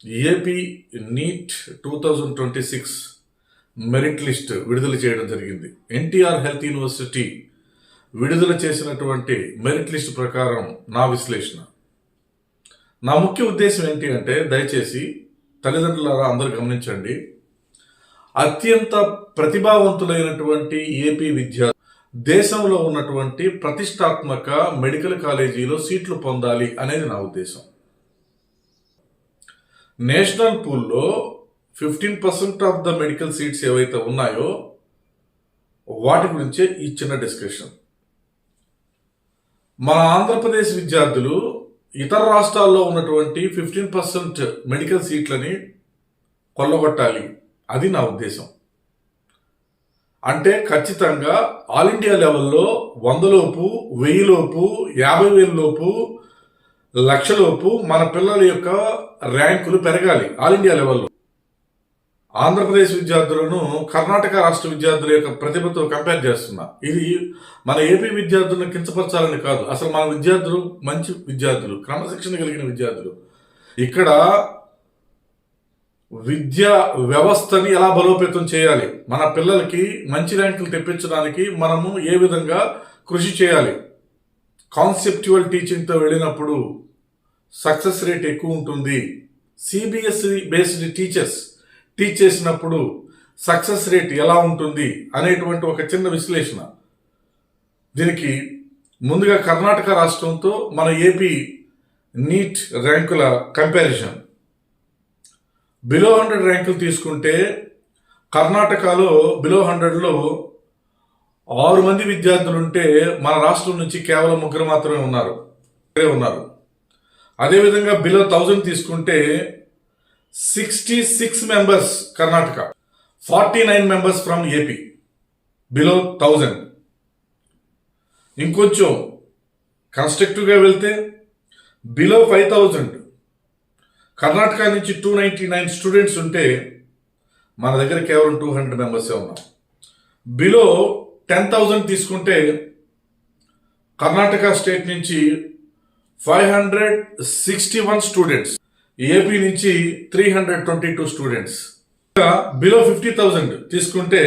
AP neat 2026 merit list విడుదల చేయడం జరిగింది. ఎన్టీఆర్ హెల్త్ యూనివర్సిటీ విడుదల చేసినటువంటి మెరిట్ లిస్ట్ ప్రకారం నా విశ్లేషణ, నా ముఖ్య ఉద్దేశం ఏంటి అంటే, దయచేసి తల్లిదండ్రులారా అందరూ గమనించండి. అత్యంత ప్రతిభావంతులైనటువంటి ఏపీ విద్యార్థులు దేశంలో ఉన్నటువంటి ప్రతిష్టాత్మక మెడికల్ కాలేజీలో సీట్లు పొందాలి అనేది నా ఉద్దేశం. నేషనల్ పూల్లో 15% ఆఫ్ ద మెడికల్ సీట్స్ ఏవైతే ఉన్నాయో వాటి గురించే ఈ చిన్న డిస్కషన్. మన ఆంధ్రప్రదేశ్ విద్యార్థులు ఇతర రాష్ట్రాల్లో ఉన్నటువంటి 15% మెడికల్ సీట్లని కొల్లగొట్టాలి, అది నా ఉద్దేశం. అంటే ఖచ్చితంగా ఆల్ ఇండియా లెవెల్లో 100 లోపు, 1000 లోపు, 50,000 లోపు, లక్షలోపు మన పిల్లల యొక్క ర్యాంకులు పెరగాలి ఆల్ ఇండియా లెవెల్లో. ఆంధ్రప్రదేశ్ విద్యార్థులను కర్ణాటక రాష్ట్ర విద్యార్థుల యొక్క ప్రతిభతో కంపేర్ చేస్తున్నా. ఇది మన ఏపీ విద్యార్థులను కించపరచాలని కాదు. అసలు మన విద్యార్థులు మంచి విద్యార్థులు, క్రమశిక్షణ కలిగిన విద్యార్థులు. ఇక్కడ విద్యా వ్యవస్థని ఎలా బలోపేతం చేయాలి, మన పిల్లలకి మంచి ర్యాంకులు తెప్పించడానికి మనము ఏ విధంగా కృషి చేయాలి. కాన్సెప్చువల్ టీచింగ్తో వెళ్ళినప్పుడు సక్సెస్ రేట్ ఎక్కువ ఉంటుంది. సిబిఎస్ఈ బేస్డ్ టీచర్స్ టీచ్ చేసినప్పుడు సక్సెస్ రేట్ ఎలా ఉంటుంది అనేటువంటి ఒక చిన్న విశ్లేషణ. దీనికి ముందుగా కర్ణాటక రాష్ట్రంతో మన ఏపీ నీట్ ర్యాంకుల కంపారిజన్. బిలో 100 ర్యాంకులు తీసుకుంటే కర్ణాటకలో బిలో 100లో 6 మంది విద్యార్థులు ఉంటే మన రాష్ట్రం నుంచి కేవలం 3 మాత్రమే ఉన్నారు. అదేవిధంగా బిలో 1000 తీసుకుంటే 66 members Karnataka, 49 members from AP below 1000. ఇంకొంచెం కన్స్ట్రక్టివ్గా వెళ్తే బిలో 5000 కర్ణాటక నుంచి 299 స్టూడెంట్స్ ఉంటే మన దగ్గర కేవలం 200 మెంబర్సే ఉన్నాం. బిలో 10,000 తీసుకుంటే కర్ణాటక స్టేట్ నుంచి 561 స్టూడెంట్స్, ఏపీ నుంచి 322 స్టూడెంట్స్. బిలో 50,000 తీసుకుంటే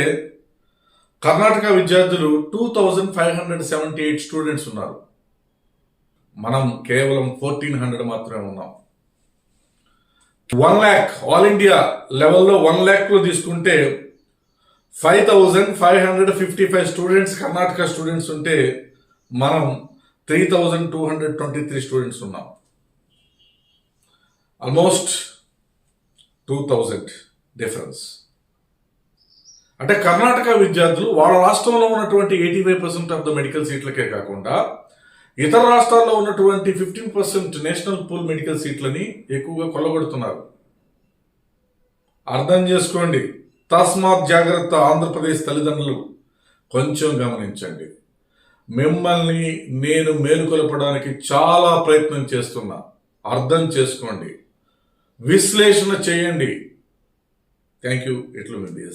కర్ణాటక విద్యార్థులు 2,578 స్టూడెంట్స్ ఉన్నారు. మనం కేవలం 1,400 మాత్రమే ఉన్నాం. 1 lakh ఆల్ ఇండియా లెవెల్లో 1 lakh తీసుకుంటే 5,555 స్టూడెంట్స్ కర్ణాటక స్టూడెంట్స్ ఉంటే మనం 3,223 స్టూడెంట్స్ ఉన్నాం. Almost 2,000 difference. అంటే కర్ణాటక విద్యార్థులు వాళ్ళ రాష్ట్రంలో ఉన్నటువంటి 85% ఆఫ్ ద మెడికల్ సీట్లకే కాకుండా ఇతర రాష్ట్రాల్లో ఉన్నటువంటి 15% నేషనల్ పూల్ మెడికల్ సీట్లని ఎక్కువగా కొల్లగొడుతున్నారు. అర్థం చేసుకోండి. తస్మాత్ జాగ్రత్త. ఆంధ్రప్రదేశ్ తల్లిదండ్రులు కొంచెం గమనించండి. మిమ్మల్ని నేను మేలుకొల్పడానికి చాలా ప్రయత్నం చేస్తున్నా. అర్థం చేసుకోండి, విశ్లేషణ చేయండి. Thank you. ఇట్లు మీ బిఎస్.